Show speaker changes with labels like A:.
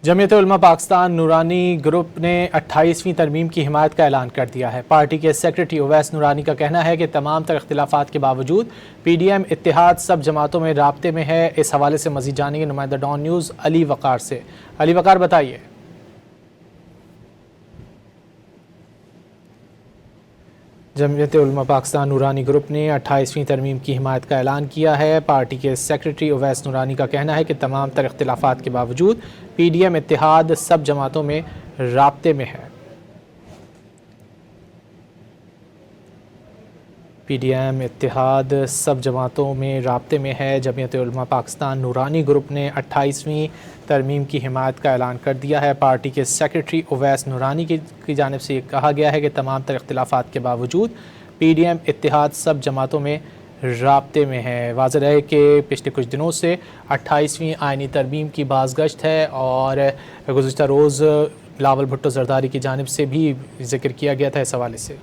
A: جمعیت علماء پاکستان نورانی گروپ نے 28ویں ترمیم کی حمایت کا اعلان کر دیا ہے۔ پارٹی کے سیکریٹری اویس نورانی کا کہنا ہے کہ تمام تر اختلافات کے باوجود پی ڈی ایم اتحاد سب جماعتوں میں رابطے میں ہے۔ اس حوالے سے مزید جانیں گے نمائندہ ڈان نیوز علی وقار سے۔ علی وقار بتائیے۔ جمعیت علماء پاکستان نورانی گروپ نے 28ویں ترمیم کی حمایت کا اعلان کیا ہے۔ پارٹی کے سیکریٹری اویس نورانی کا کہنا ہے کہ تمام تر اختلافات کے باوجود پی ڈی ایم اتحاد سب جماعتوں میں رابطے میں ہے۔ پی ڈی ایم اتحاد سب جماعتوں میں رابطے میں ہے۔ جمعیت علماء پاکستان نورانی گروپ نے 28ویں ترمیم کی حمایت کا اعلان کر دیا ہے۔ پارٹی کے سیکریٹری اویس نورانی کی جانب سے یہ کہا گیا ہے کہ تمام تر اختلافات کے باوجود پی ڈی ایم اتحاد سب جماعتوں میں رابطے میں ہے۔ واضح ہے کہ پچھلے کچھ دنوں سے 28ویں آئینی ترمیم کی بازگشت ہے اور گزشتہ روز بلاول بھٹو زرداری کی جانب سے بھی ذکر کیا گیا تھا اس حوالے سے۔